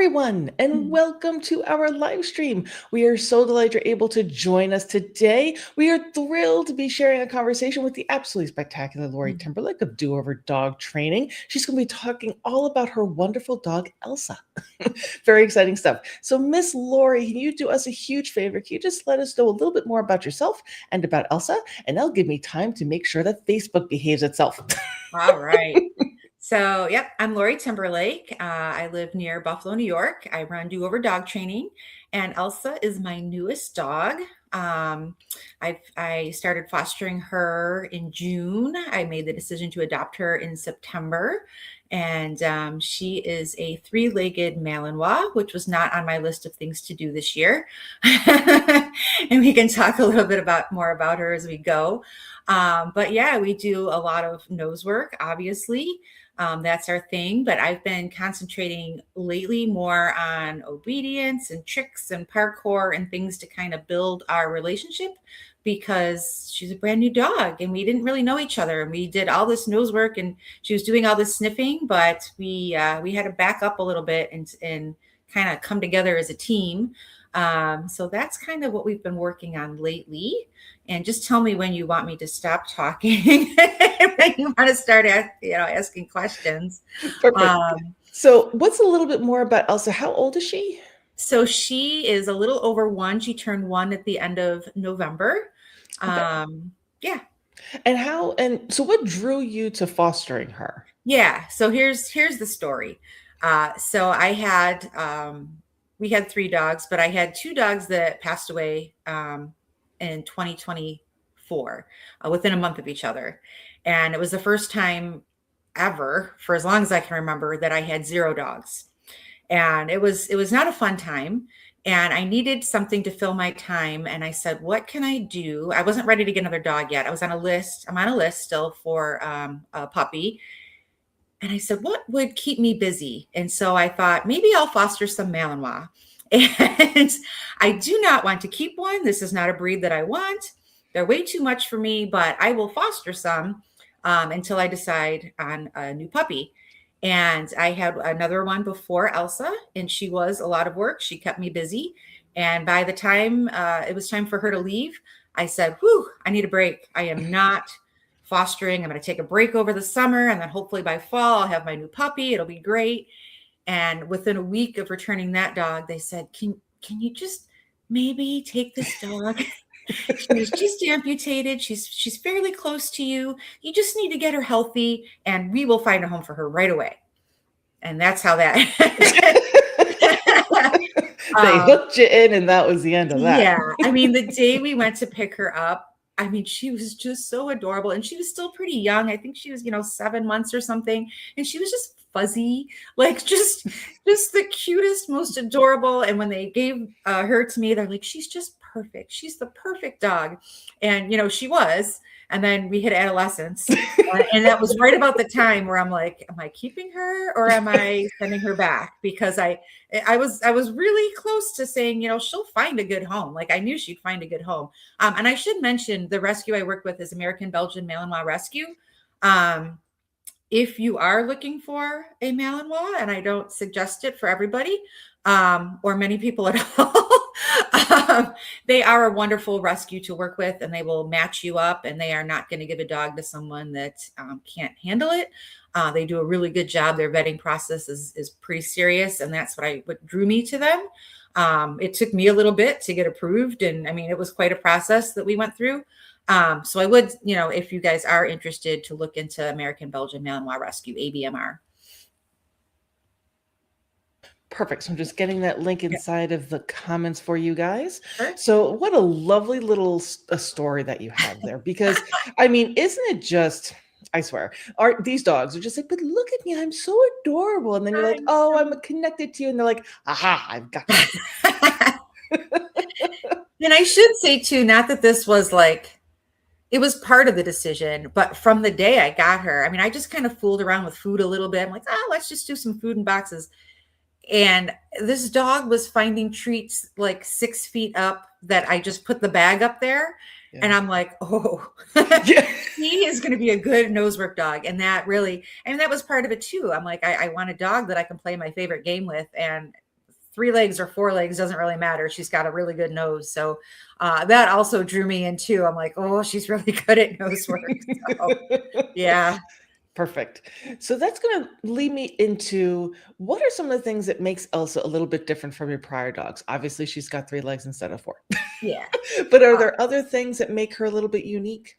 everyone, and welcome to our live stream. We are so delighted you're able to join us today. We are thrilled to be sharing a conversation with the absolutely spectacular Lori Timberlake of Do Over Dog Training. She's going to be talking all about her wonderful dog, Elsa. Very exciting stuff. So, Miss Lori, can you do us a huge favor? Can you just let us know a little bit more about yourself and about Elsa? And that'll give me time to make sure that Facebook behaves itself. All right. So, yep, I'm Lori Timberlake. I live near Buffalo, New York. I run Do Over Dog Training, and Elsa is my newest dog. I started fostering her in June. I made the decision to adopt her in September, and she is a three-legged Malinois, which was not on my list of things to do this year. And we can talk a little bit more about her as we go. But yeah, we do a lot of nose work, obviously. That's our thing, but I've been concentrating lately more on obedience and tricks and parkour and things to kind of build our relationship, because she's a brand new dog and we didn't really know each other, and we did all this nose work and she was doing all this sniffing, but we had to back up a little bit and kind of come together as a team. So that's kind of what we've been working on lately. And just tell me when you want me to stop talking, when you want to start asking questions. Perfect. So, what's a little bit more about Elsa? How old is she? So she is a little over 1. She turned 1 at the end of November. Okay. Yeah. And so what drew you to fostering her? Yeah. So here's the story. So we had 3 dogs, but I had 2 dogs that passed away in 2024, within a month of each other. And it was the first time ever, for as long as I can remember, that I had 0 dogs. And it was not a fun time. And I needed something to fill my time. And I said, what can I do? I wasn't ready to get another dog yet. I was on a list. I'm on a list still for a puppy. And I said, what would keep me busy? And so I thought, maybe I'll foster some Malinois. And I do not want to keep one. This is not a breed that I want. They're way too much for me, but I will foster some until I decide on a new puppy. And I had another one before Elsa, and she was a lot of work. She kept me busy. And by the time it was time for her to leave, I said, whew, I need a break. I am not fostering. I'm going to take a break over the summer, and then hopefully by fall I'll have my new puppy. It'll be great. And within a week of returning that dog, they said, can you just maybe take this dog? She's just amputated. She's fairly close to you. You just need to get her healthy, and we will find a home for her right away. And that's how that. They hooked you in, and that was the end of that. Yeah. I mean, the day we went to pick her up, I mean, she was just so adorable, and she was still pretty young. I think she was, 7 months or something. And she was just fuzzy, like just the cutest, most adorable. And when they gave her to me, they're like, she's just perfect. She's the perfect dog. And, she was. And then we hit adolescence. And that was right about the time where I'm like, am I keeping her or am I sending her back? Because I was really close to saying, she'll find a good home. Like I knew she'd find a good home. And I should mention the rescue I work with is American Belgian Malinois Rescue. If you are looking for a Malinois, and I don't suggest it for everybody, or many people at all, they are a wonderful rescue to work with, and they will match you up, and they are not going to give a dog to someone that can't handle it. They do a really good job. Their vetting process is pretty serious, and that's what drew me to them. It took me a little bit to get approved, and I mean, it was quite a process that we went through. So I would, if you guys are interested, to look into American Belgian Malinois Rescue, ABMR. Perfect. So I'm just getting that link inside of the comments for you guys. Sure. So what a lovely little story that you have there, because I mean, isn't it just, I swear, these dogs are just like, but look at me, I'm so adorable. And then you're like, oh, I'm connected to you. And they're like, aha, I've got you. And I should say too, not that this was like, it was part of the decision, but from the day I got her, I mean, I just kind of fooled around with food a little bit. I'm like, let's just do some food in boxes. And this dog was finding treats like 6 feet up that I just put the bag up there. Yeah. And I'm like, oh, he is going to be a good nose work dog. And that really, and that was part of it too. I'm like, I want a dog that I can play my favorite game with. And 3 legs or 4 legs doesn't really matter. She's got a really good nose. So that also drew me in too. I'm like, oh, she's really good at nose work. So yeah. Perfect. So that's going to lead me into what are some of the things that makes Elsa a little bit different from your prior dogs? Obviously, she's got 3 legs instead of 4. Yeah. But are there other things that make her a little bit unique?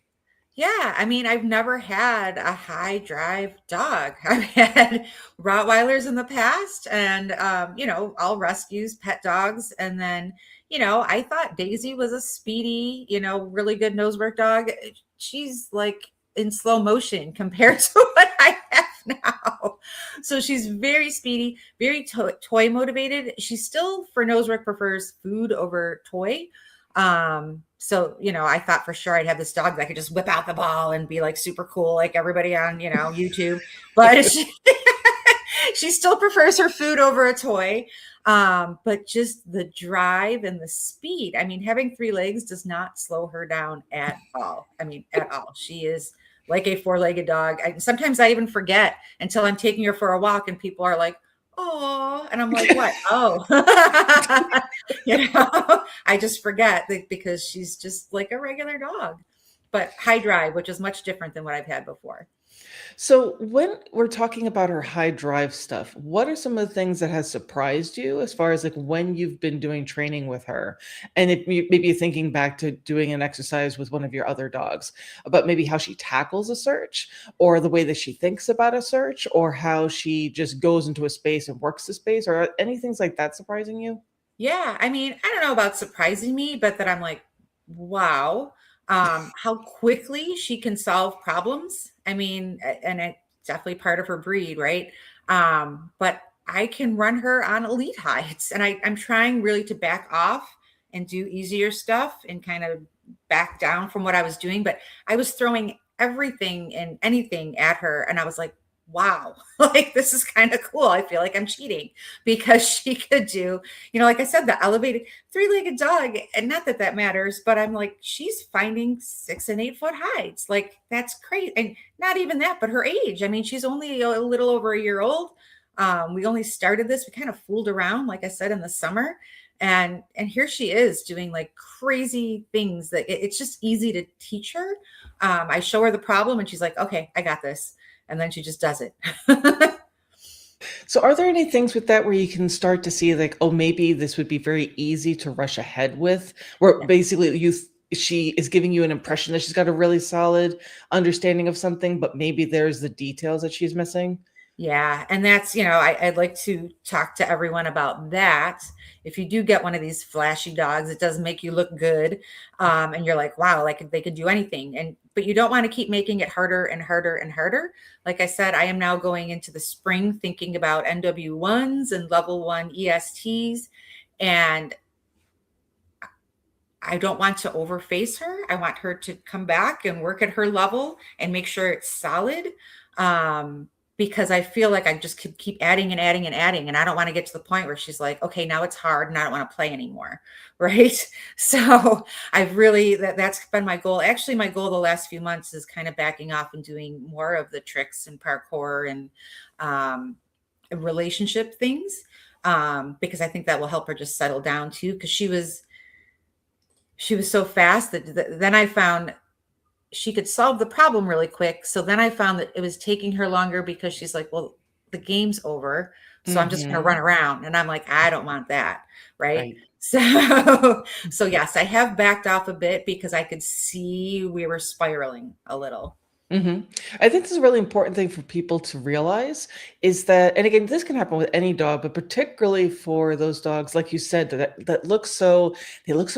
Yeah, I mean, I've never had a high drive dog. I've had Rottweilers in the past and, all rescues, pet dogs. And then, I thought Daisy was a speedy, really good nose work dog. She's like in slow motion compared to what I have now. So she's very speedy, very toy motivated. She still, for nose work, prefers food over toy. So, I thought for sure I'd have this dog that could just whip out the ball and be like super cool, like everybody on, YouTube, but she still prefers her food over a toy. But just the drive and the speed. I mean, having 3 legs does not slow her down at all. I mean, at all. She is like a 4-legged dog. Sometimes I even forget until I'm taking her for a walk and people are like, oh, and I'm like, what? Oh, I just forget that because she's just like a regular dog, but high drive, which is much different than what I've had before. So when we're talking about her high drive stuff, what are some of the things that has surprised you as far as like when you've been doing training with her? And if maybe you're thinking back to doing an exercise with one of your other dogs about maybe how she tackles a search or the way that she thinks about a search or how she just goes into a space and works the space or any things like that surprising you? Yeah. I mean, I don't know about surprising me, but that I'm like, wow, how quickly she can solve problems. I mean, and it's definitely part of her breed, right? But I can run her on elite heights, and I'm trying really to back off and do easier stuff and kind of back down from what I was doing. But I was throwing everything and anything at her, and I was like, wow, like this is kind of cool. I feel like I'm cheating because she could do, like I said, the elevated 3-legged dog, and not that that matters, but I'm like, she's finding 6 and 8 foot heights. Like that's crazy. And not even that, but her age. I mean, she's only a little over a year old. We only started this. We kind of fooled around, like I said, in the summer. And here she is doing like crazy things that it's just easy to teach her. I show her the problem and she's like, okay, I got this. And then she just does it. So are there any things with that where you can start to see like, oh, maybe this would be very easy to rush ahead with, where Yeah. basically she is giving you an impression that she's got a really solid understanding of something, but maybe there's the details that she's missing? Yeah. And that's, I'd like to talk to everyone about that. If you do get one of these flashy dogs, it does make you look good. And you're like, wow, like they could do anything. But you don't want to keep making it harder and harder and harder. Like I said, I am now going into the spring thinking about NW1s and level 1 ESTs. And I don't want to overface her. I want her to come back and work at her level and make sure it's solid. Because I feel like I just could keep adding and adding and adding. And I don't want to get to the point where she's like, okay, now it's hard and I don't want to play anymore. Right. So I've really, that's been my goal. Actually, my goal the last few months is kind of backing off and doing more of the tricks and parkour and relationship things. Because I think that will help her just settle down too. Because she was so fast that then I found she could solve the problem really quick. So then I found that it was taking her longer because she's like, well, the game's over. So I'm just going to run around. And I'm like, I don't want that. Right. Right. So yes, I have backed off a bit because I could see we were spiraling a little. I think this is a really important thing for people to realize is that, and again, this can happen with any dog, but particularly for those dogs, like you said, that they look so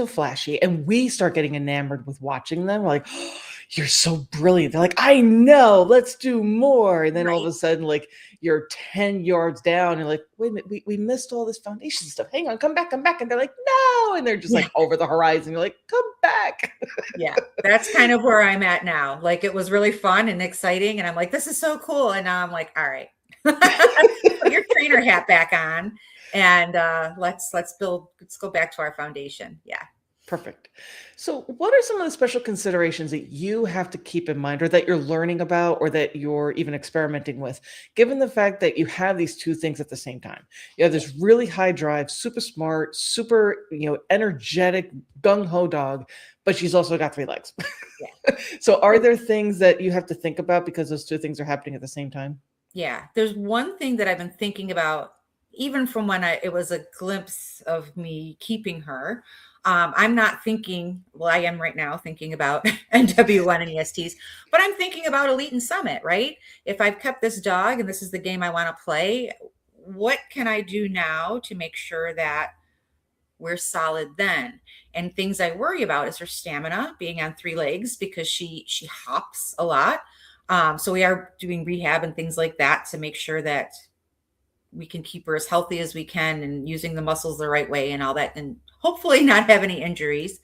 flashy, and we start getting enamored with watching them. We're like, oh, you're so brilliant. They're like, I know, let's do more. And then all of Right. a sudden, like you're 10 yards down, and like, wait a minute, we missed all this foundation stuff. Hang on, come back, come back. And they're like, no, and they're just Yeah. like over the horizon. You're like, come back. Yeah. That's kind of where I'm at now. Like it was really fun and exciting. And I'm like, this is so cool. And now I'm like, all right, put your trainer hat back on and let's go back to our foundation. Yeah. Perfect. So, what are some of the special considerations that you have to keep in mind, or that you're learning about, or that you're even experimenting with, given the fact that you have these two things at the same time? You have Yeah. this really high drive, super smart, super, energetic, gung ho dog, but she's also got three legs. Yeah. So, are there things that you have to think about because those two things are happening at the same time? Yeah, there's one thing that I've been thinking about, even from when it was a glimpse of me keeping her. I'm not thinking, well, I am right now thinking about NW1 and ESTs, but I'm thinking about Elite and Summit, right? If I've kept this dog and this is the game I want to play, what can I do now to make sure that we're solid then? And things I worry about is her stamina, being on three legs, because she hops a lot. So we are doing rehab and things like that to make sure that we can keep her as healthy as we can and using the muscles the right way and all that, and hopefully not have any injuries.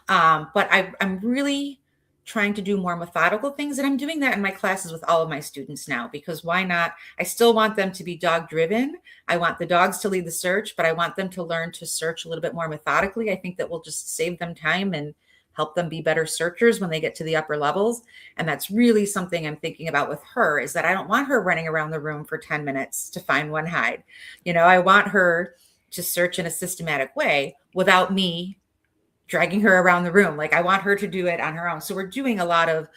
But I'm really trying to do more methodical things. And I'm doing that in my classes with all of my students now, because why not? I still want them to be dog driven. I want the dogs to lead the search, but I want them to learn to search a little bit more methodically. I think that will just save them time and help them be better searchers when they get to the upper levels. And that's really something I'm thinking about with her, is that I don't want her running around the room for 10 minutes to find one hide. I want her to search in a systematic way without me dragging her around the room. Like, I want her to do it on her own. So we're doing a lot of,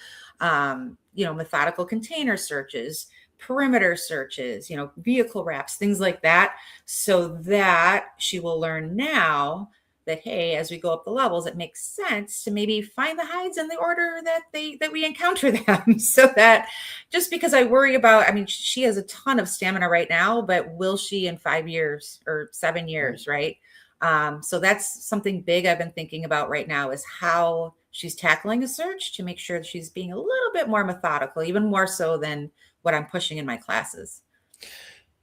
methodical container searches, perimeter searches, vehicle wraps, things like that, so that she will learn now that, hey, as we go up the levels, it makes sense to maybe find the hides in the order that we encounter them. So that, just because I worry about, I mean, she has a ton of stamina right now, but will she in 5 years or 7 years, right? So that's something big I've been thinking about right now, is how she's tackling a search to make sure that she's being a little bit more methodical, even more so than what I'm pushing in my classes.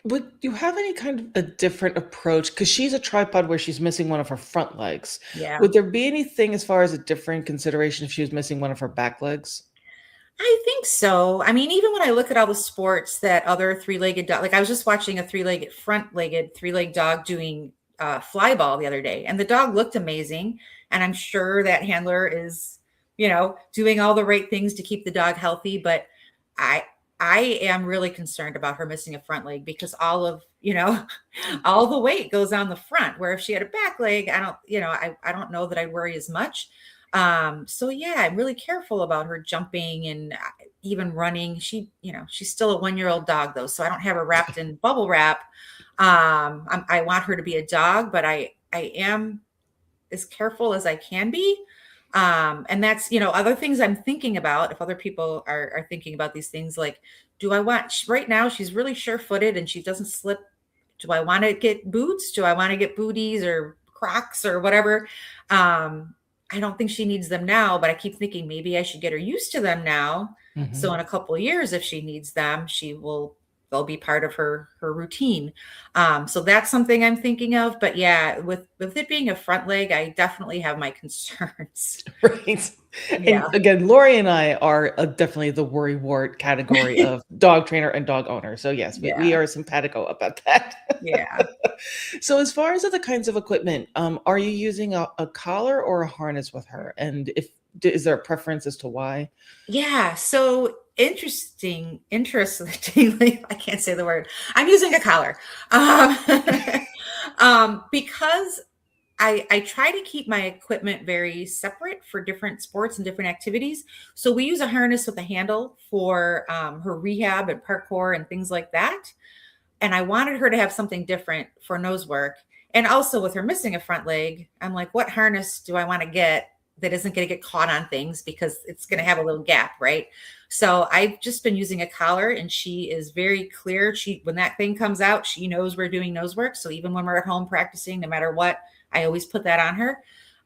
Would you have any kind of a different approach? Because she's a tripod where she's missing one of her front legs. Yeah. Would there be anything as far as a different consideration if she was missing one of her back legs? I think so. I mean, even when I look at all the sports that other three-legged dog, like I was just watching a front-legged three-legged dog doing fly ball the other day, and the dog looked amazing. And I'm sure that handler is, doing all the right things to keep the dog healthy. But I, I am really concerned about her missing a front leg, because all of, all the weight goes on the front, where if she had a back leg, I don't know that I'd worry as much. So yeah, I'm really careful about her jumping and even running. She's still a 1-year-old dog though, so I don't have her wrapped in bubble wrap. I want her to be a dog, but I am as careful as I can be. And that's, other things I'm thinking about. If other people are thinking about these things, like, do I want, right now she's really sure-footed and she doesn't slip. Do I want to get boots? Do I want to get booties or Crocs or whatever? I don't think she needs them now, but I keep thinking maybe I should get her used to them now. So Mhm. in a couple of years, if she needs them, they'll be part of her routine. So that's something I'm thinking of. But yeah, with it being a front leg, I definitely have my concerns. Right. And Yeah. again, Lori and I are definitely the worry wart category of dog trainer and dog owner. So yes, we Yeah. are simpatico about that. Yeah. So as far as other kinds of equipment, are you using a collar or a harness with her? And if is there a preference as to why? Yeah. So interestingly, I can't say the word. I'm using a collar. Um, because I try to keep my equipment very separate for different sports and different activities. So we use a harness with a handle for her rehab and parkour and things like that. And I wanted her to have something different for nose work. And also, with her missing a front leg, I'm like, what harness do I want to get that isn't going to get caught on things, because it's going to have a little gap, right? So I've just been using a collar, and she is very clear. When that thing comes out, she knows we're doing nose work. So even when we're at home practicing, no matter what, I always put that on her.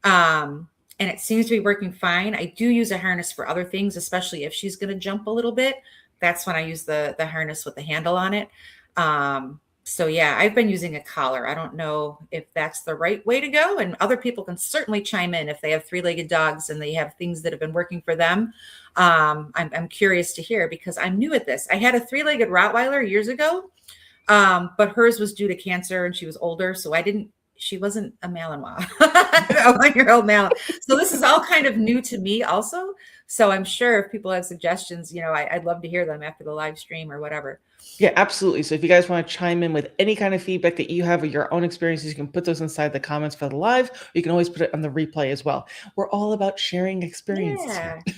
And it seems to be working fine. I do use a harness for other things, especially if she's going to jump a little bit. That's when I use the harness with the handle on it. So yeah, I've been using a collar. I don't know if that's the right way to go. And other people can certainly chime in if they have three-legged dogs and they have things that have been working for them. I'm curious to hear, because I'm new at this. I had a three-legged Rottweiler years ago, but hers was due to cancer and she was older. So she wasn't a Malinois, a 1-year-old Malinois. So this is all kind of new to me also. So I'm sure if people have suggestions, I'd love to hear them after the live stream or whatever. Yeah, absolutely. So if you guys want to chime in with any kind of feedback that you have or your own experiences, you can put those inside the comments for the live, or you can always put it on the replay as well. We're all about sharing experiences here. Yeah.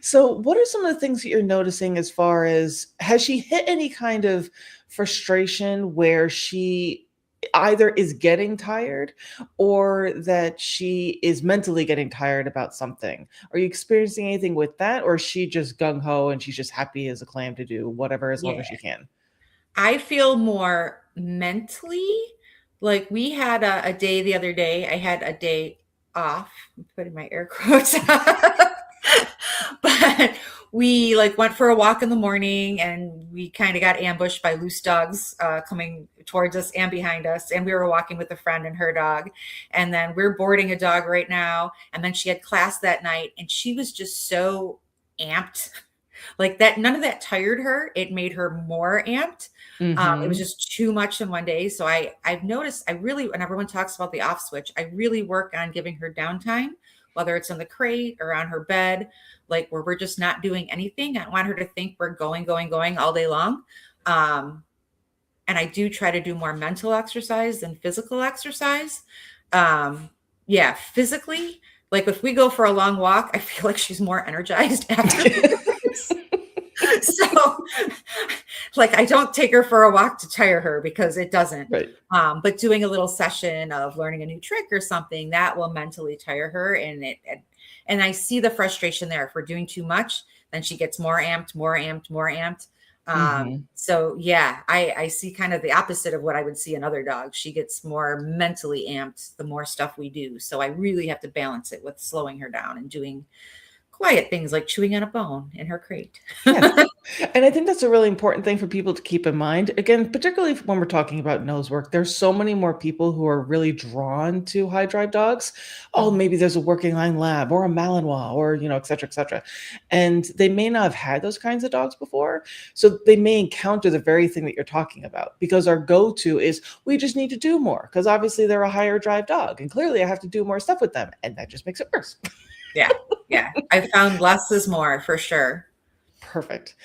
So what are some of the things that you're noticing as far as, has she hit any kind of frustration where she either is getting tired or that she is mentally getting tired about something? Are you experiencing anything with that, or is she just gung-ho and she's just happy as a clam to do whatever as long Yeah. as she can? I feel more mentally like we had a day the other day. I had a day off. I'm putting my air quotes but we like went for a walk in the morning and we kind of got ambushed by loose dogs coming towards us and behind us, and we were walking with a friend and her dog, and then we're boarding a dog right now, and then she had class that night and she was just so amped like that. None of that tired her. It made her more amped. It was Mm-hmm. just too much in one day. So I've noticed I really, when everyone talks about the off switch, I really work on giving her downtime, whether it's in the crate or on her bed, like where we're just not doing anything. I want her to think we're going all day long. And I do try to do more mental exercise than physical exercise. Yeah, physically, like if we go for a long walk, I feel like she's more energized afterwards. So like I don't take her for a walk to tire her because it doesn't. Right. But doing a little session of learning a new trick or something that will mentally tire her, and I see the frustration there. If we're doing too much, then she gets more amped, more amped, more amped. Mm-hmm. So yeah, I see kind of the opposite of what I would see in other dogs. She gets more mentally amped the more stuff we do. So I really have to balance it with slowing her down and doing quiet things like chewing on a bone in her crate. Yes. And I think that's a really important thing for people to keep in mind. Again, particularly when we're talking about nose work, there's so many more people who are really drawn to high drive dogs. Oh, maybe there's a working line lab or a Malinois or, et cetera, et cetera. And they may not have had those kinds of dogs before. So they may encounter the very thing that you're talking about, because our go-to is we just need to do more because obviously they're a higher drive dog. And clearly I have to do more stuff with them. And that just makes it worse. Yeah. Yeah. I found less is more for sure. Perfect.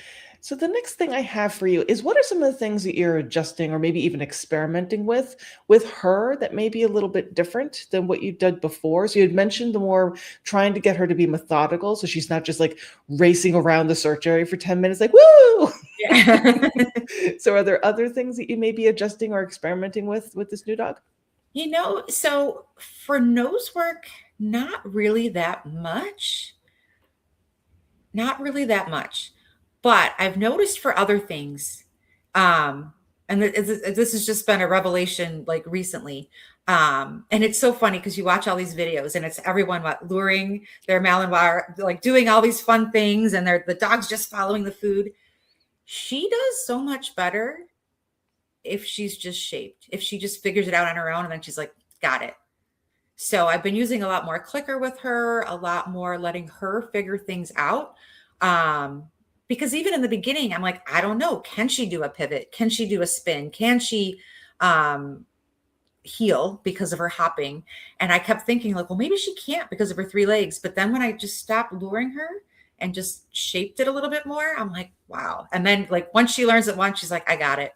So the next thing I have for you is, what are some of the things that you're adjusting or maybe even experimenting with her that may be a little bit different than what you did before? So you had mentioned the more trying to get her to be methodical, so she's not just like racing around the search area for 10 minutes like, woo! Yeah. So are there other things that you may be adjusting or experimenting with this new dog? So for nose work, not really that much. Not really that much. But I've noticed for other things, and this has just been a revelation like recently. And it's so funny because you watch all these videos and it's everyone luring their Malinois, like doing all these fun things, and the dog's just following the food. She does so much better if she's just shaped, if she just figures it out on her own and then she's like, got it. So I've been using a lot more clicker with her, a lot more letting her figure things out. Because even in the beginning, I'm like, I don't know. Can she do a pivot? Can she do a spin? Can she heel because of her hopping? And I kept thinking like, well, maybe she can't because of her 3 legs. But then when I just stopped luring her and just shaped it a little bit more, I'm like, wow. And then like once she learns it once, she's like, I got it.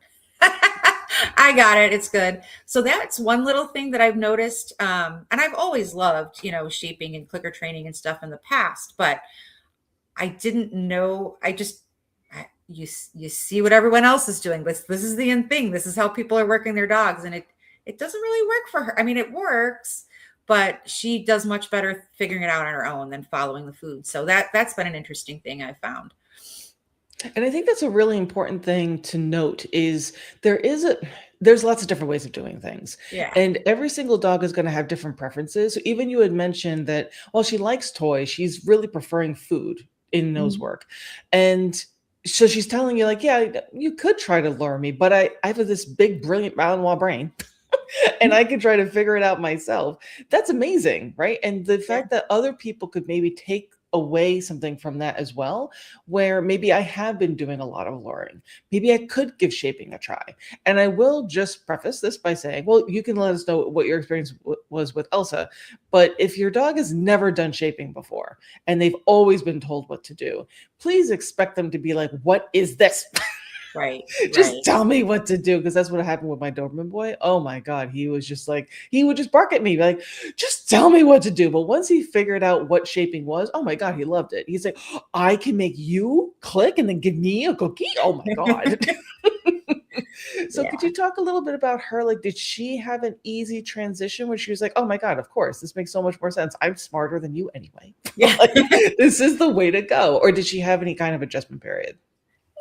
I got it. It's good. So that's one little thing that I've noticed. And I've always loved, shaping and clicker training and stuff in the past, but I didn't know. You see what everyone else is doing. This is the end thing. This is how people are working their dogs. And it doesn't really work for her. I mean, it works, but she does much better figuring it out on her own than following the food. So that's been an interesting thing I found. And I think that's a really important thing to note is there's lots of different ways of doing things. Yeah. And every single dog is going to have different preferences. So even you had mentioned that while she likes toys, she's really preferring food in nose work. And so she's telling you like, yeah, you could try to lure me, but I have this big, brilliant Malinois brain. And I could try to figure it out myself. That's amazing, right? And the fact that other people could maybe take away something from that as well, where maybe I have been doing a lot of luring. Maybe I could give shaping a try. And I will just preface this by saying, well, you can let us know what your experience was with Elsa. But if your dog has never done shaping before and they've always been told what to do, please expect them to be like, what is this? Right. Just tell me what to do, because that's what happened with my Doberman boy. Oh my God, he was just like, he would just bark at me like, just tell me what to do. But once he figured out what shaping was, oh my God, he loved it. He's like, I can make you click and then give me a cookie. Oh my God. So Yeah. could you talk a little bit about her? Like, did she have an easy transition where she was like, oh my God, of course, this makes so much more sense. I'm smarter than you anyway. Yeah. Like, this is the way to go. Or did she have any kind of adjustment period?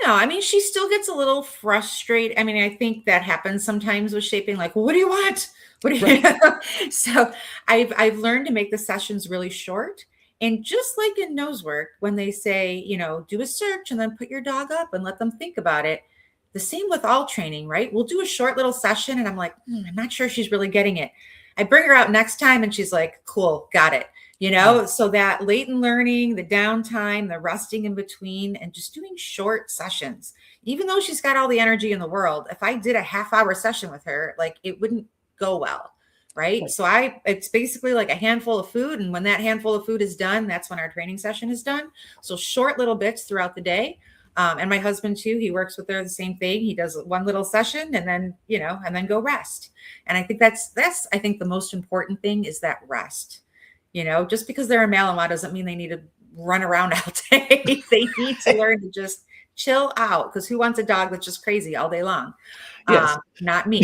No, I mean, she still gets a little frustrated. I mean, I think that happens sometimes with shaping, like, well, what do you want? What do you Right. So I've learned to make the sessions really short. And just like in nose work, when they say, do a search and then put your dog up and let them think about it. The same with all training, right? We'll do a short little session and I'm like, I'm not sure she's really getting it. I bring her out next time and she's like, cool, got it. So that latent learning, the downtime, the resting in between, and just doing short sessions, even though she's got all the energy in the world, if I did a half-hour session with her, like, it wouldn't go well. Right. So it's basically like a handful of food. And when that handful of food is done, that's when our training session is done. So short little bits throughout the day. And my husband too, he works with her the same thing. He does one little session and then, and then go rest. And I think that's I think the most important thing is that rest. Just because they're a Malinois doesn't mean they need to run around all day. They need to learn to just chill out, because who wants a dog that's just crazy all day long? Yes. Not me.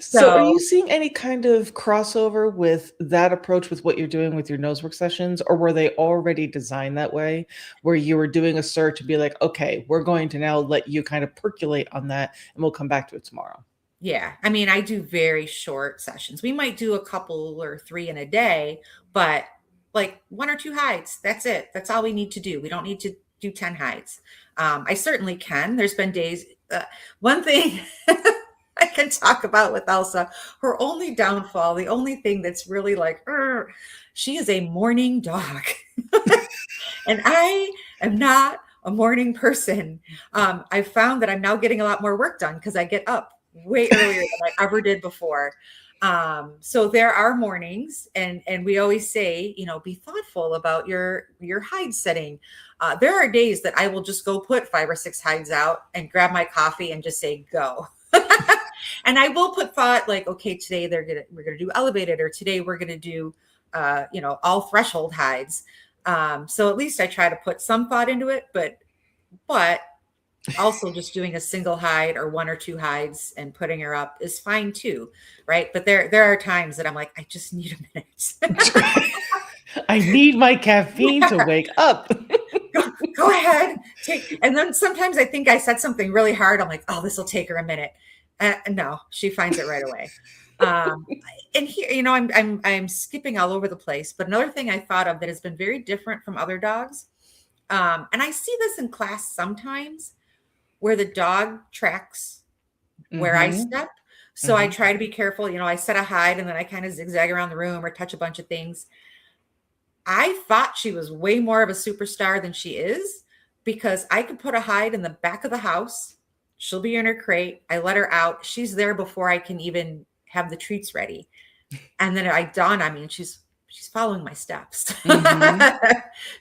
So are you seeing any kind of crossover with that approach with what you're doing with your nosework sessions, or were they already designed that way, where you were doing a search to be like, okay, we're going to now let you kind of percolate on that and we'll come back to it tomorrow? Yeah. I mean, I do very short sessions. We might do a couple or 3 in a day, but like 1 or 2 hides. That's it. That's all we need to do. We don't need to do 10 hides. I certainly can. There's been days. One thing I can talk about with Elsa, her only downfall, the only thing that's really like, she is a morning dog. And I am not a morning person. I found that I'm now getting a lot more work done because I get up way earlier than I ever did before. So there are mornings, and we always say, be thoughtful about your hide setting. There are days that I will just go put 5 or 6 hides out and grab my coffee and just say, go. And I will put thought, like, okay, today we're gonna do elevated, or today we're gonna do all threshold hides. So at least I try to put some thought into it, but also just doing a single hide or 1 or 2 hides and putting her up is fine too, right? But there are times that I'm like, I just need a minute. I need my caffeine to wake up. Go ahead, and then sometimes I think I said something really hard. I'm like, oh, this will take her a minute. No, she finds it right away. And here, I'm skipping all over the place. But another thing I thought of that has been very different from other dogs, and I see this in class sometimes, where the dog tracks where I step. So I try to be careful. I set a hide and then I kind of zigzag around the room or touch a bunch of things. I thought she was way more of a superstar than she is, because I could put a hide in the back of the house. She'll be in her crate. I let her out. She's there before I can even have the treats ready. And then I dawn on me, and she's following my steps.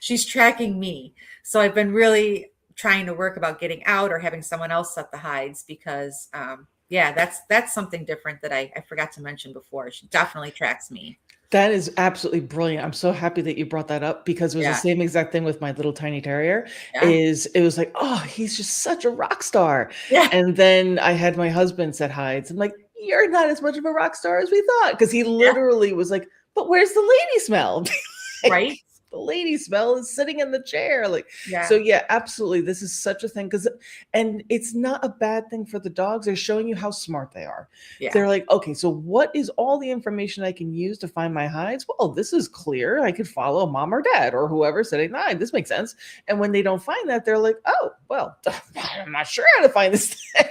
She's tracking me. So I've been really trying to work about getting out or having someone else set the hides, because that's something different that I forgot to mention before. She definitely tracks me. That is absolutely brilliant. I'm so happy that you brought that up, because it was the same exact thing with my little tiny terrier. It was like, oh, he's just such a rock star. Yeah. And then I had my husband set hides. I'm like, you're not as much of a rock star as we thought. Because he literally was like, but where's the lady smell? Right. The lady smell is sitting in the chair. So yeah, absolutely. This is such a thing, and it's not a bad thing for the dogs. They're showing you how smart they are. Yeah. They're like, okay, so what is all the information I can use to find my hides? Well, this is clear. I could follow mom or dad or whoever sitting the hide. This makes sense. And when they don't find that, they're like, oh, well, I'm not sure how to find this thing.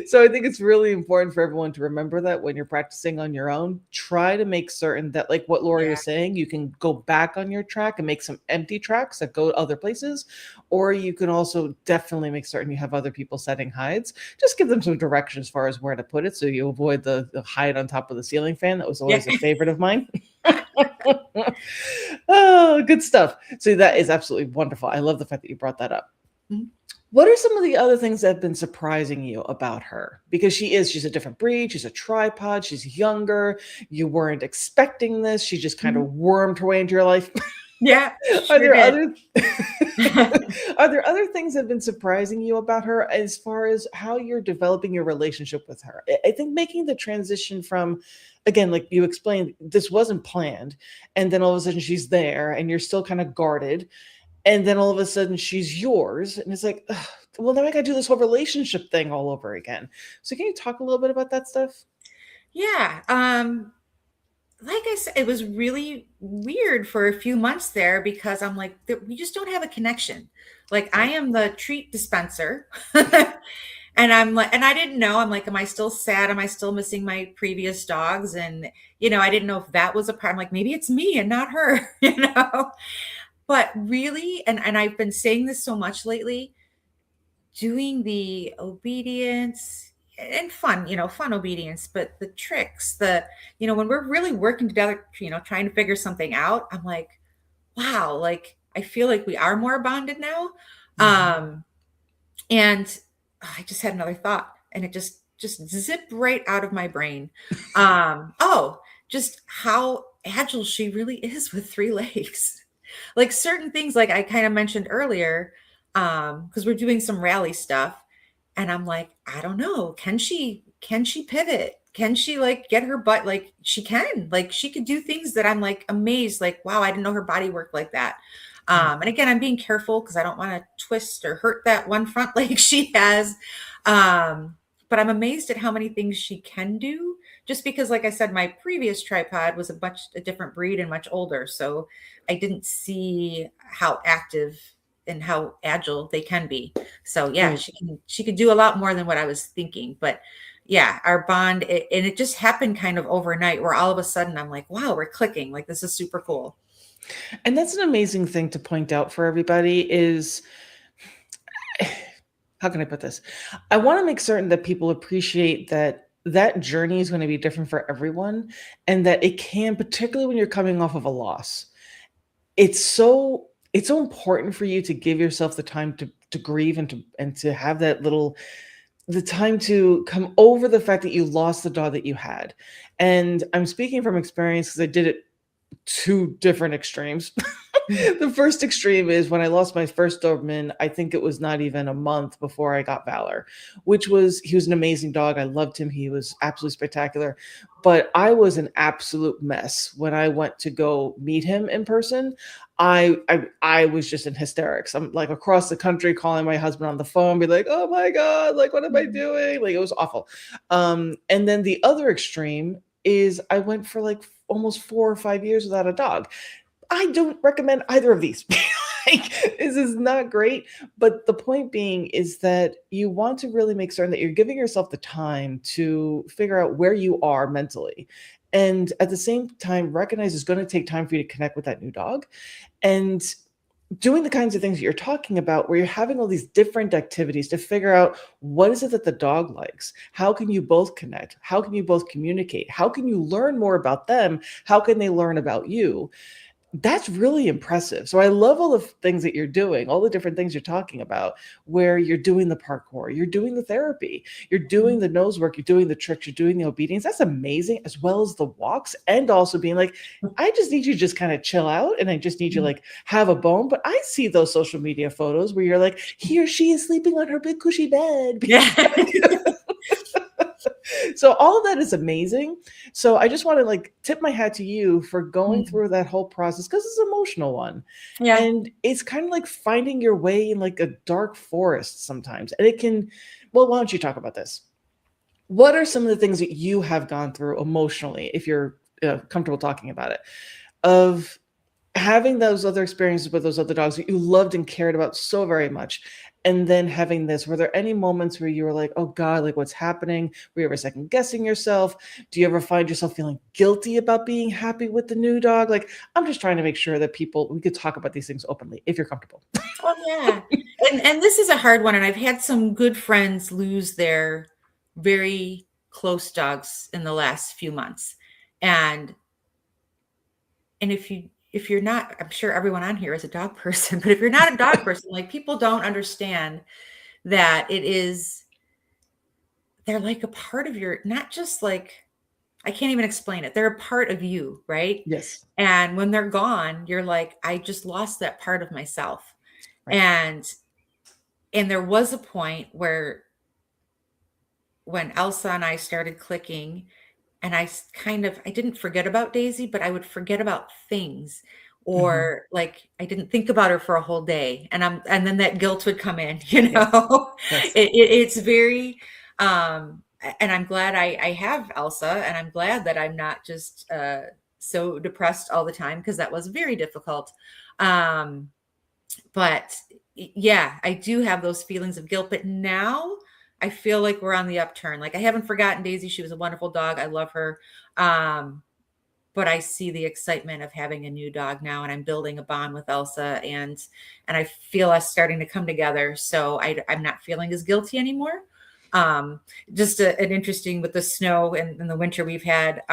So I think it's really important for everyone to remember that when you're practicing on your own, try to make certain that, like what Lori Yeah. was saying, you can go back on your track and make some empty tracks that go other places, or you can also definitely make certain you have other people setting hides. Just give them some direction as far as where to put it so you avoid the hide on top of the ceiling fan. That was Yeah. always a favorite of mine. Oh, good stuff. So that is absolutely wonderful. I love the fact that you brought that up. Mhm. What are some of the other things that have been surprising you about her? Because she's a different breed, she's a tripod, she's younger, you weren't expecting this, she just kind Mhm. of wormed her way into your life. Yeah, Are sure there did. other are there other things that have been surprising you about her as far as how you're developing your relationship with her? I think making the transition from, again, like you explained, this wasn't planned, and then all of a sudden she's there and you're still kind of guarded, and then all of a sudden she's yours, and it's like, ugh, well, now I gotta do this whole relationship thing all over again. So can you talk a little bit about that stuff? Yeah, like I said, it was really weird for a few months there because I'm like, we just don't have a connection. Like I Right. am the treat dispenser. And I'm like, and I didn't know. I'm like, am I still sad? Am I still missing my previous dogs? And, I didn't know if that was a part. I'm like, maybe it's me and not her, But really, and I've been saying this so much lately, doing the obedience and fun, fun obedience, but the tricks, when we're really working together, trying to figure something out, I'm like, wow, like I feel like we are more bonded now. Mhm. Um, and I just had another thought and it just zipped right out of my brain. Oh, just how agile she really is with three legs. Like certain things, like I kind of mentioned earlier, because we're doing some rally stuff, and I'm like, I don't know, can she pivot? Can she like get her butt, like she can, like she could do things that I'm like amazed, like wow, I didn't know her body worked like that. Right. And again, I'm being careful because I don't want to twist or hurt that one front leg she has. Um, but I'm amazed at how many things she can do. Just because, like I said, my previous tripod was a different breed and much older, so I didn't see how active and how agile they can be. So yeah, Right. she could do a lot more than what I was thinking. But yeah, our bond, and it just happened kind of overnight, where all of a sudden I'm like, wow, we're clicking. Like this is super cool. And that's an amazing thing to point out for everybody is, how can I put this? I want to make certain that people appreciate that that journey is going to be different for everyone, and that it can, particularly when you're coming off of a loss, it's so important for you to give yourself the time to grieve and to have that little the time to come over the fact that you lost the dog that you had. And I'm speaking from experience because I did it two different extremes. Mhm. The first extreme is when I lost my first Doberman. I think it was not even a month before I got Valor, he was an amazing dog. I loved him. He was absolutely spectacular. But I was an absolute mess when I went to go meet him in person. I was just in hysterics. I'm like across the country calling my husband on the phone, be like, oh my God, like what am I Mhm. doing? Like it was awful. And then the other extreme is I went for like almost 4 or 5 years without a dog. I don't recommend either of these. Like, this is not great. But the point being is that you want to really make certain that you're giving yourself the time to figure out where you are mentally. And at the same time, recognize it's going to take time for you to connect with that new dog. And doing the kinds of things that you're talking about, where you're having all these different activities to figure out what is it that the dog likes? How can you both connect? How can you both communicate? How can you learn more about them? How can they learn about you? That's really impressive. So I love all the things that you're doing, all the different things you're talking about, where you're doing the parkour, you're doing the therapy, you're doing the nose work, you're doing the tricks, you're doing the obedience. That's amazing, as well as the walks, and also being like, I just need you to just kind of chill out, and I just need you Mhm. like have a bone. But I see those social media photos where you're like, he or she is sleeping on her big cushy bed. Yeah. So all of that is amazing. So I just want to like tip my hat to you for going Mhm. through that whole process because it's an emotional one. Yeah. And it's kind of like finding your way in like a dark forest sometimes. And it can, well, why don't you talk about this? What are some of the things that you have gone through emotionally, if you're comfortable talking about it, of having those other experiences with those other dogs that you loved and cared about so very much? and then having this, were there any moments where you were like, oh God, like what's happening? Were you ever second guessing yourself? Do you ever find yourself feeling guilty about being happy with the new dog? Like, I'm just trying to make sure that we could talk about these things openly if you're comfortable. Oh yeah. And this is a hard one. And I've had some good friends lose their very close dogs in the last few months. And if you're not, I'm sure everyone on here is a dog person, but if you're not a dog person, like people don't understand that they're like a part of your, not just like, I can't even explain it. They're a part of you, right? Yes. And when they're gone, you're like, I just lost that part of myself. Right. And there was a point where when Elsa and I started clicking, and I didn't forget about Daisy, but I would forget about things, Mm-hmm. or like I didn't think about her for a whole day, and then that guilt would come in, Yes. Yes. it's very, and I'm glad I have Elsa, and I'm glad that I'm not just so depressed all the time, because that was very difficult. Um, but yeah, I do have those feelings of guilt, but now I feel like we're on the upturn. Like I haven't forgotten Daisy. She was a wonderful dog. I love her. Um, but I see the excitement of having a new dog now, and I'm building a bond with Elsa, and I feel us starting to come together. So I'm not feeling as guilty anymore. Just an interesting with the snow and the winter we've had.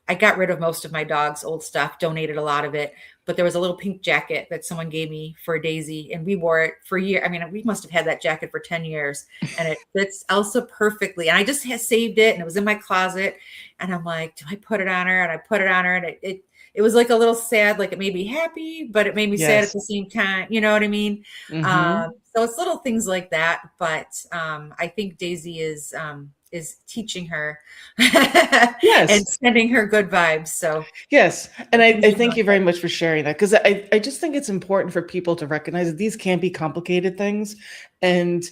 I got rid of most of my dog's old stuff, donated a lot of it, but there was a little pink jacket that someone gave me for Daisy, and we wore it for a year. I mean, we must have had that jacket for 10 years, and it fits Elsa perfectly. And I just saved it, and it was in my closet, and I'm like, do I put it on her? And I put it on her, and it was like a little sad, like it made me happy, but it made me sad at Yes. the same time. You know what I mean? Mm-hmm. So it's little things like that. But I think Daisy is teaching her and Yes. sending her good vibes. So Yes. And things I are thank going you good. very much for sharing that, because I just think it's important for people to recognize that these can be complicated things. And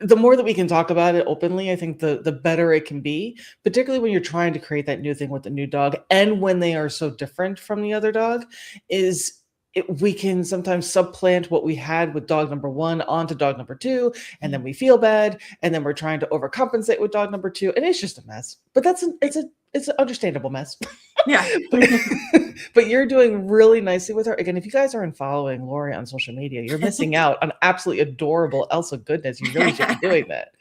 the more that we can talk about it openly, I think the better it can be, particularly when you're trying to create that new thing with the new dog, and when they are so different from the other dog, is we can sometimes supplant what we had with dog number one onto dog number two, and then we feel bad, and then we're trying to overcompensate with dog number two, and it's just a mess. But it's an understandable mess. Yeah. but, but you're doing really nicely with her. Again, if you guys aren't following Lori on social media, you're missing out on absolutely adorable Elsa goodness. You really should be doing that.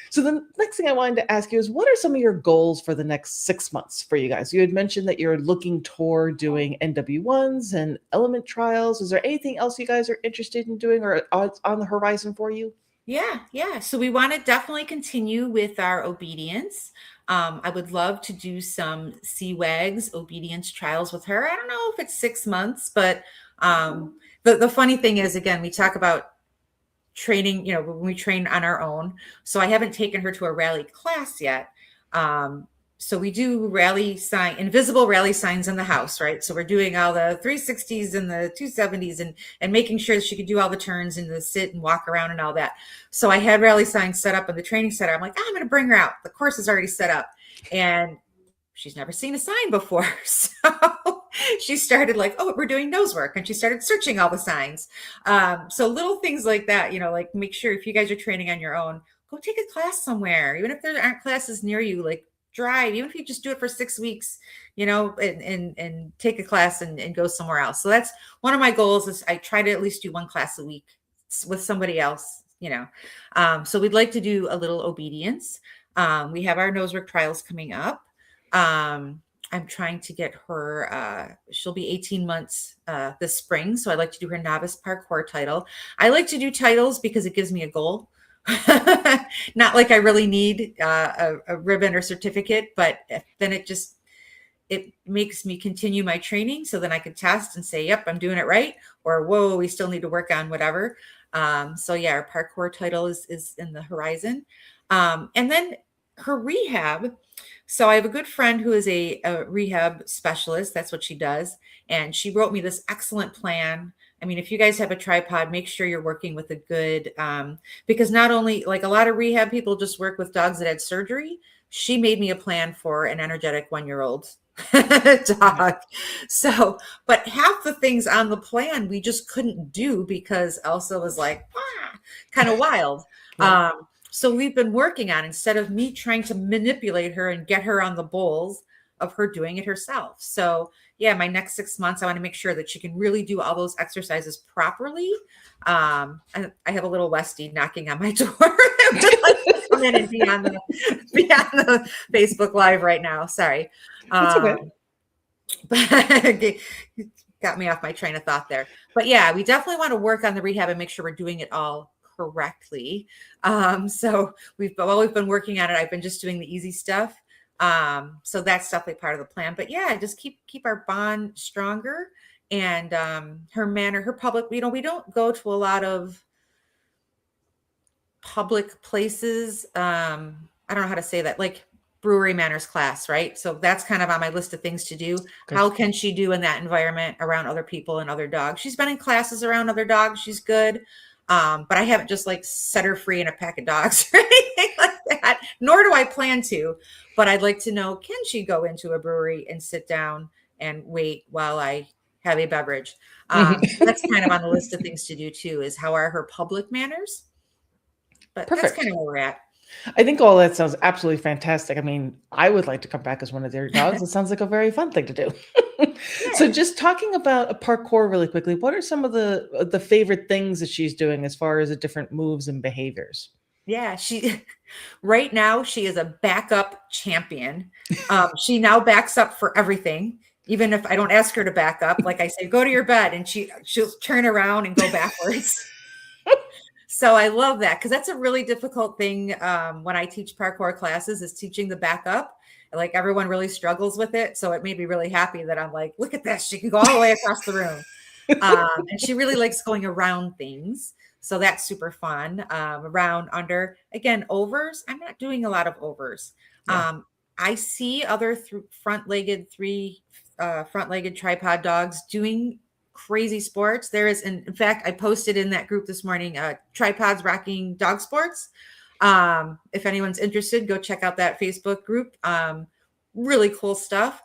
So the next thing I wanted to ask you is, what are some of your goals for the next 6 months for you guys? You had mentioned that you're looking toward doing NW1s and element trials. Is there anything else you guys are interested in doing or on the horizon for you? Yeah. So we want to definitely continue with our obedience. I would love to do some CWAGs obedience trials with her. I don't know if it's 6 months, but the funny thing is, again, we talk about training, when we train on our own. So I haven't taken her to a rally class yet. So we do invisible rally signs in the house, right? So we're doing all the 360s and the 270s and making sure that she could do all the turns and the sit and walk around and all that. So I had rally signs set up in the training center. I'm like, I'm going to bring her out. The course is already set up. And she's never seen a sign before. So she started like, oh, we're doing nose work. And she started searching all the signs. So little things like that, like make sure if you guys are training on your own, go take a class somewhere. Even if there aren't classes near you, like drive, even if you just do it for 6 weeks, and take a class and go somewhere else. So that's one of my goals is I try to at least do one class a week with somebody else, So we'd like to do a little obedience. We have our nose work trials coming up. I'm trying to get her, she'll be 18 months this spring. So I'd like to do her novice parkour title. I like to do titles because it gives me a goal. Not like I really need a ribbon or certificate, but then it makes me continue my training. So then I can test and say, yep, I'm doing it right. Or, whoa, we still need to work on whatever. So yeah, our parkour title is in the horizon. And then her rehab. So I have a good friend who is a rehab specialist. That's what she does. And she wrote me this excellent plan. I mean, if you guys have a tripod, make sure you're working with a good, because not only like a lot of rehab people just work with dogs that had surgery. She made me a plan for an energetic 1-year-old. dog. So, but half the things on the plan we just couldn't do because Elsa was like, kind of wild. Right. So we've been working on, instead of me trying to manipulate her and get her on the bowls, of her doing it herself. So yeah, my next 6 months, I want to make sure that she can really do all those exercises properly. I have a little Westie knocking on my door. Come in and be on the Facebook Live right now. Sorry. That's okay. But got me off my train of thought there. But yeah, we definitely want to work on the rehab and make sure we're doing it all correctly. So while we've been working on it, I've been just doing the easy stuff. So that's definitely part of the plan. But yeah, just keep our bond stronger, and her manner, her public. We don't go to a lot of public places. I don't know how to say that, like brewery manners class, right? So that's kind of on my list of things to do. Good. How can she do in that environment around other people and other dogs? She's been in classes around other dogs. She's good. But I haven't just like set her free in a pack of dogs or anything like that, nor do I plan to. But I'd like to know, can she go into a brewery and sit down and wait while I have a beverage? That's kind of on the list of things to do too, is how are her public manners? But Perfect. that's kind of where we're at. I think all that sounds absolutely fantastic. I mean, I would like to come back as one of their dogs. It sounds like a very fun thing to do. So just talking about a parkour really quickly, what are some of the favorite things that she's doing as far as the different moves and behaviors? Yeah, right now she is a backup champion. She now backs up for everything. Even if I don't ask her to back up, like I say, go to your bed, and she'll turn around and go backwards. So I love that, because that's a really difficult thing when I teach parkour classes, is teaching the backup. Like everyone really struggles with it. So it made me really happy that I'm like, look at this. She can go all the way across the room. And she really likes going around things. So that's super fun. Around, under, again, overs. I'm not doing a lot of overs. Yeah. I see other front-legged tripod dogs doing crazy sports. There is, in fact, I posted in that group this morning, tripods rocking dog sports. If anyone's interested, go check out that Facebook group. Really cool stuff.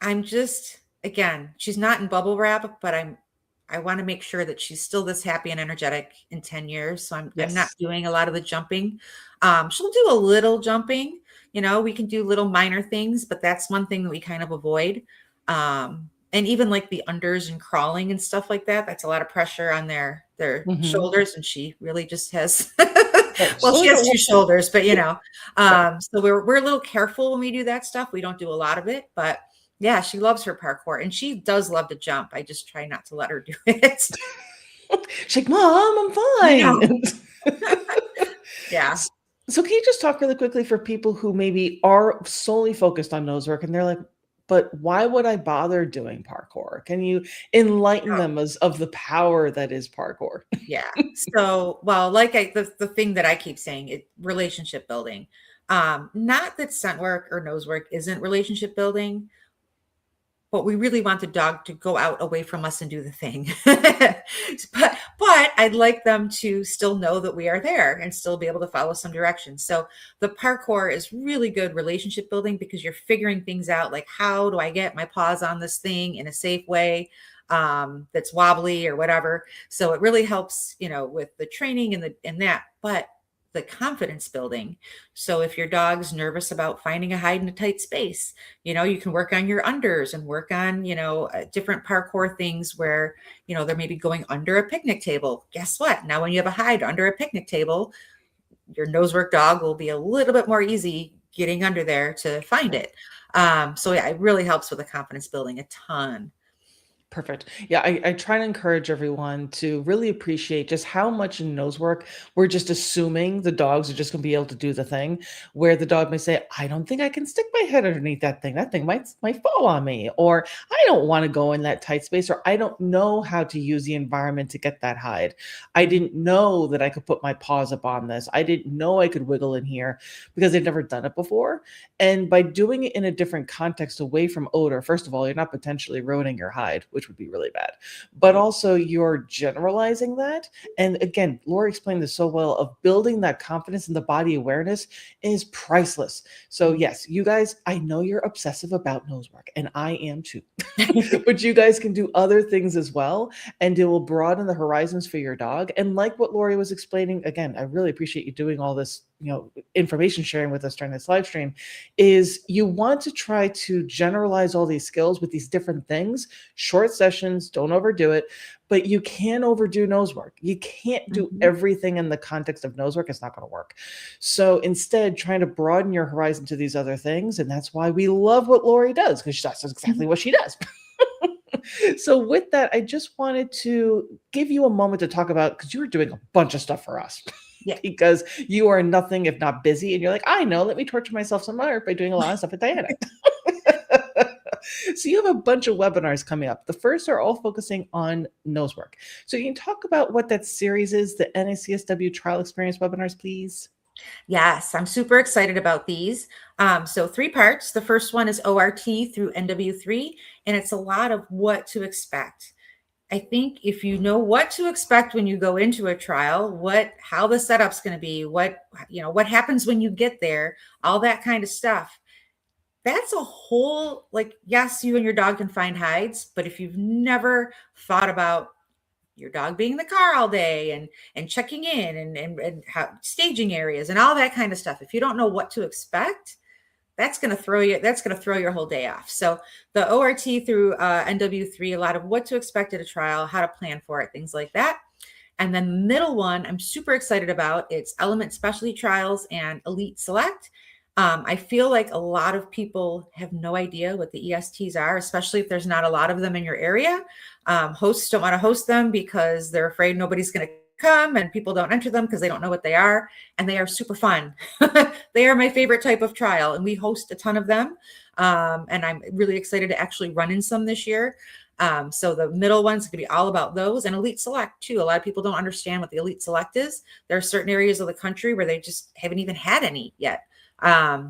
I'm just, again, she's not in bubble wrap, but I want to make sure that she's still this happy and energetic in 10 years. So I'm not doing a lot of the jumping. She'll do a little jumping, we can do little minor things, but that's one thing that we kind of avoid. And even like the unders and crawling and stuff like that, that's a lot of pressure on their shoulders. And she really just has, well, she has two shoulders, but so we're a little careful when we do that stuff. We don't do a lot of it, but yeah, she loves her parkour, and she does love to jump. I just try not to let her do it. She's like, Mom, I'm fine. Yeah. So can you just talk really quickly for people who maybe are solely focused on nose work and they're like, but why would I bother doing parkour? Can you enlighten them of the power that is parkour? Yeah. So, well, like the thing that I keep saying, relationship building. Not that scent work or nose work isn't relationship building, but we really want the dog to go out away from us and do the thing. but I'd like them to still know that we are there and still be able to follow some direction. So the parkour is really good relationship building, because you're figuring things out, like, how do I get my paws on this thing in a safe way that's wobbly or whatever. So it really helps, with the training and that. But the confidence building. So if your dog's nervous about finding a hide in a tight space, you can work on your unders and work on, different parkour things where, they're maybe going under a picnic table. Guess what? Now, when you have a hide under a picnic table, your nose work dog will be a little bit more easy getting under there to find it. So yeah, it really helps with the confidence building a ton. Perfect. Yeah, I try to encourage everyone to really appreciate just how much in nose work we're just assuming the dogs are just going to be able to do the thing, where the dog may say, I don't think I can stick my head underneath that thing. That thing might fall on me. Or I don't want to go in that tight space. Or I don't know how to use the environment to get that hide. I didn't know that I could put my paws up on this. I didn't know I could wiggle in here, because they've never done it before. And by doing it in a different context away from odor, first of all, you're not potentially ruining your hide, which which would be really bad. But also you're generalizing that. And again, Laura explained this so well, of building that confidence and the body awareness is priceless. So yes, you guys, I know you're obsessive about nose work, and I am too. But you guys can do other things as well, and it will broaden the horizons for your dog. And like what Lori was explaining, again, I really appreciate you doing all this, information sharing with us during this live stream, is you want to try to generalize all these skills with these different things. Short sessions, don't overdo it, but you can overdo nose work. You can't do everything in the context of nose work. It's not going to work. So instead, trying to broaden your horizon to these other things. And that's why we love what Lori does, because that's exactly what she does. So with that, I just wanted to give you a moment to talk about, because you were doing a bunch of stuff for us. Yeah. Because you are nothing if not busy. And you're like, I know, let me torture myself some more by doing a lot of stuff with Diana. So you have a bunch of webinars coming up. The first are all focusing on nose work. So you can talk about what that series is, the NACSW Trial Experience webinars, please. Yes, I'm super excited about these. So 3 parts. The first one is ORT through NW3, and it's a lot of what to expect. I think if you know what to expect when you go into a trial, how the setup's going to be, what happens when you get there, all that kind of stuff. That's a whole, yes, you and your dog can find hides, but if you've never thought about your dog being in the car all day and checking in and how staging areas and all that kind of stuff, if you don't know what to expect, that's going to throw your whole day off. So the ORT through NW3, a lot of what to expect at a trial, how to plan for it, things like that. And then the middle one, I'm super excited about. It's Element Specialty Trials and Elite Select. I feel like a lot of people have no idea what the ESTs are, especially if there's not a lot of them in your area. Hosts don't want to host them because they're afraid nobody's going to come, and people don't enter them because they don't know what they are, and they are super fun. They are my favorite type of trial, and we host a ton of them. And I'm really excited to actually run in some this year. So the middle one's going to be all about those, and Elite Select too. A lot of people don't understand what the Elite Select is. There are certain areas of the country where they just haven't even had any yet.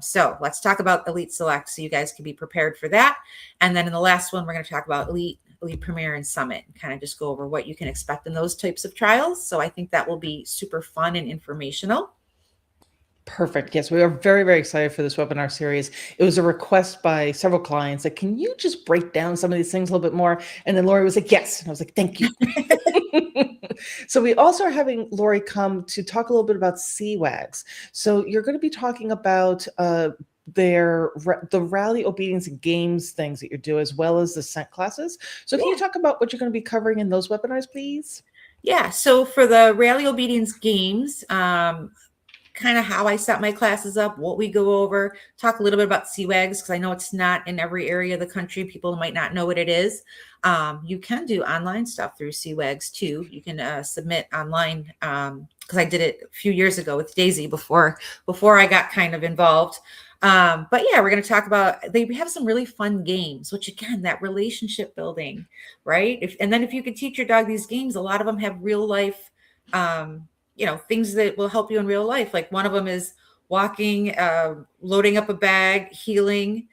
So let's talk about Elite Select so you guys can be prepared for that. And then in the last one, we're going to talk about Elite Premier, and Summit, and kind of just go over what you can expect in those types of trials. So I think that will be super fun and informational. Perfect. Yes, we are very, very excited for this webinar series. It was a request by several clients that, can you just break down some of these things a little bit more? And then Lori was like, yes. And I was like, thank you. So we also are having Lori come to talk a little bit about CWAGs. So you're going to be talking about the rally obedience and games things that you do, as well as the scent classes. So can you talk about what you're going to be covering in those webinars, please? Yeah. So for the rally obedience games, kind of how I set my classes up, what we go over, talk a little bit about CWAGs, because I know it's not in every area of the country. People might not know what it is. You can do online stuff through CWAGs too. You can submit online, because I did it a few years ago with Daisy before I got kind of involved. But yeah, we're going to talk about, they have some really fun games, which again, that relationship building, right? And then if you could teach your dog these games, a lot of them have real life, things that will help you in real life. Like one of them is walking, loading up a bag, healing,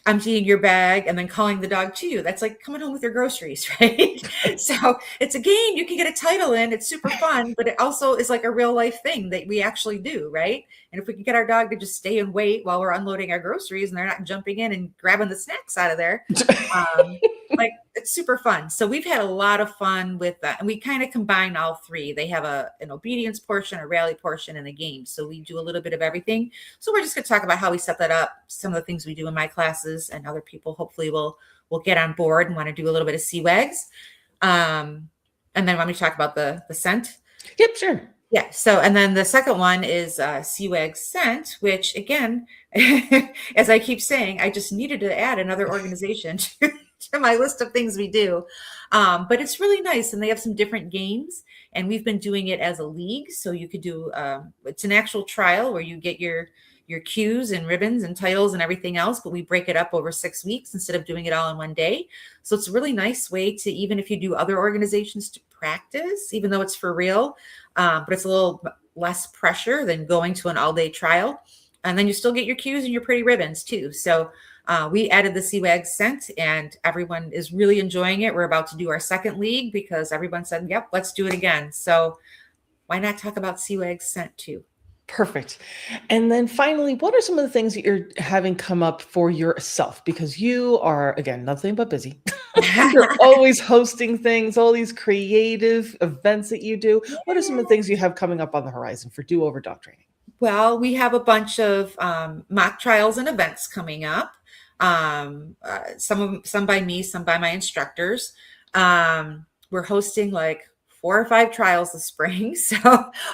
emptying your bag, and then calling the dog to you. That's like coming home with your groceries, right? So it's a game you can get a title in. It's super fun, but it also is like a real life thing that we actually do, right? And if we can get our dog to just stay and wait while we're unloading our groceries, and they're not jumping in and grabbing the snacks out of there, it's super fun. So we've had a lot of fun with that, and we kind of combine all three. They have an obedience portion, a rally portion, and a game. So we do a little bit of everything. So we're just going to talk about how we set that up, some of the things we do in my classes, and other people hopefully will get on board and want to do a little bit of CWAGs. And then want me to talk about the scent? Yep, sure. Yeah. So, and then the second one is CWAG Scent, which again, as I keep saying, I just needed to add another organization to my list of things we do. But it's really nice, and they have some different games, and we've been doing it as a league. So you could do, it's an actual trial where you get your cues and ribbons and titles and everything else, but we break it up over 6 weeks instead of doing it all in one day. So it's a really nice way to, even if you do other organizations, to practice, even though it's for real, but it's a little less pressure than going to an all-day trial. And then you still get your cues and your pretty ribbons too. So We added the CWAG scent, and everyone is really enjoying it. We're about to do our second league because everyone said, yep, let's do it again. So why not talk about CWAG scent too? Perfect. And then finally, what are some of the things that you're having come up for yourself? Because you are, again, nothing but busy. You're always hosting things, all these creative events that you do. What are some of the things you have coming up on the horizon for Do Over Dog Training? Well, we have a bunch of mock trials and events coming up. Some by me, some by my instructors. We're hosting like 4 or 5 trials this spring, so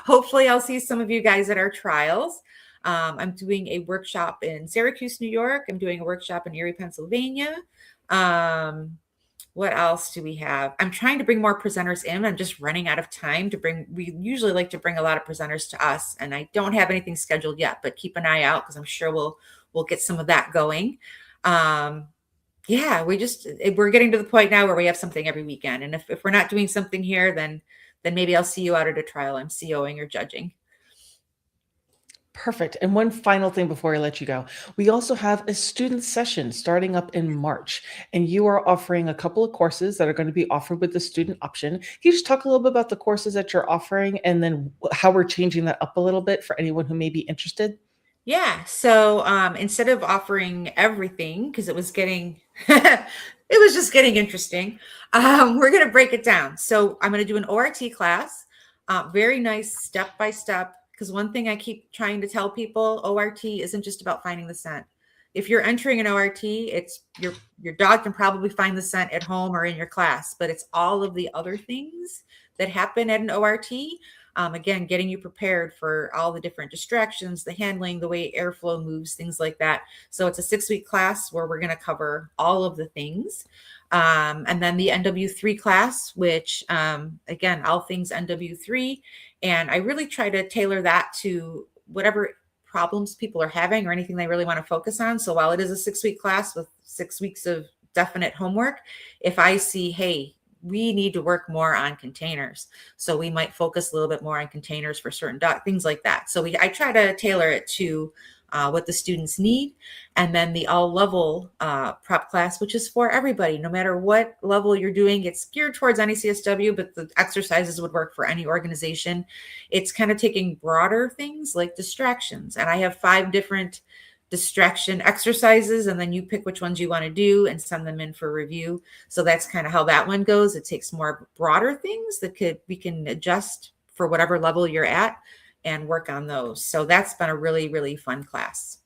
hopefully I'll see some of you guys at our trials. I'm doing a workshop in Syracuse, New York. I'm doing a workshop in Erie, Pennsylvania. What else do we have? I'm trying to bring more presenters in. I'm just running out of time to bring. We usually like to bring a lot of presenters to us, and I don't have anything scheduled yet, but keep an eye out because I'm sure we'll get some of that going. Yeah, we're getting to the point now where we have something every weekend. And if we're not doing something here, then maybe I'll see you out at a trial I'm COing or judging. Perfect. And one final thing before I let you go. We also have a student session starting up in March, and you are offering a couple of courses that are going to be offered with the student option. Can you just talk a little bit about the courses that you're offering and then how we're changing that up a little bit for anyone who may be interested? Yeah. So instead of offering everything, because it was getting it was just getting interesting, we're gonna break it down. So I'm gonna do an ORT class, very nice step by step. Because one thing I keep trying to tell people, ORT isn't just about finding the scent. If you're entering an ORT, it's your dog can probably find the scent at home or in your class, but it's all of the other things that happen at an ORT. Again, getting you prepared for all the different distractions, the handling, the way airflow moves, things like that. So it's a 6-week class where we're going to cover all of the things. And then the NW3 class, which, again, all things NW3. And I really try to tailor that to whatever problems people are having or anything they really want to focus on. So while it is a 6-week class with 6 weeks of definite homework, if I see, hey, we need to work more on containers. So we might focus a little bit more on containers for certain things like that. So I try to tailor it to what the students need. And then the all level prep class, which is for everybody, no matter what level you're doing. It's geared towards NACSW, but the exercises would work for any organization. It's kind of taking broader things like distractions. And I have 5 different distraction exercises, and then you pick which ones you want to do and send them in for review. So that's kind of how that one goes. It takes more broader things that we can adjust for whatever level you're at and work on those. So that's been a really, really fun class.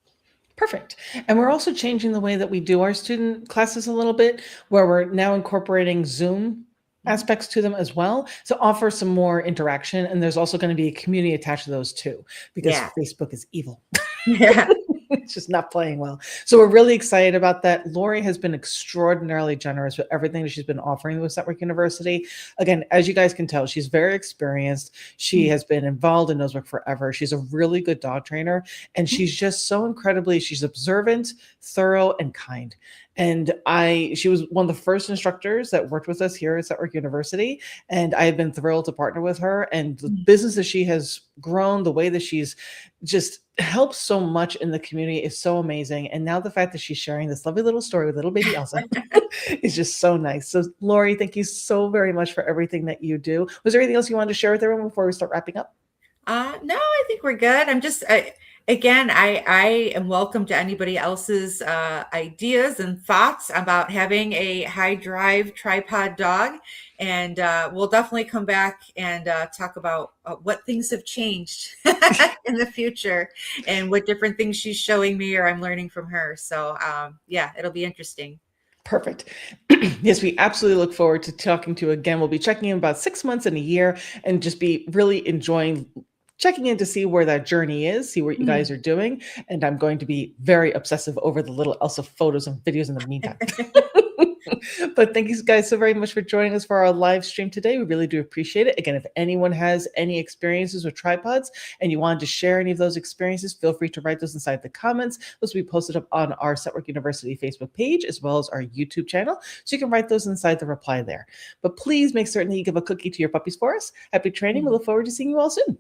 Perfect. And we're also changing the way that we do our student classes a little bit, where we're now incorporating Zoom aspects to them as well to offer some more interaction. And there's also going to be a community attached to those too, because Facebook is evil. Yeah. It's just not playing well. So we're really excited about that. Lori has been extraordinarily generous with everything that she's been offering with Network University. Again, as you guys can tell, she's very experienced. She has been involved in Nosework forever. She's a really good dog trainer, and she's just so she's observant, thorough, and kind. And she was one of the first instructors that worked with us here at Network University. And I have been thrilled to partner with her, and the business that she has grown, the way that she's just helps so much in the community is so amazing. And now the fact that she's sharing this lovely little story with little baby Elsa is just so nice. So Lori, thank you so very much for everything that you do. Was there anything else you wanted to share with everyone before we start wrapping up? No, I think we're good. I'm just, again, I am welcome to anybody else's ideas and thoughts about having a high drive tripod dog. And we'll definitely come back and talk about what things have changed in the future and what different things she's showing me or I'm learning from her. So yeah, it'll be interesting. Perfect. Yes, we absolutely look forward to talking to you again. We'll be checking in about 6 months and a year and just be really enjoying checking in to see where that journey is, see what you guys are doing. And I'm going to be very obsessive over the little Elsa photos and videos in the meantime. But thank you guys so very much for joining us for our live stream today. We really do appreciate it. Again, if anyone has any experiences with tripods and you wanted to share any of those experiences, feel free to write those inside the comments. Those will be posted up on our Network University Facebook page, as well as our YouTube channel. So you can write those inside the reply there. But please make certain that you give a cookie to your puppies for us. Happy training. We look forward to seeing you all soon.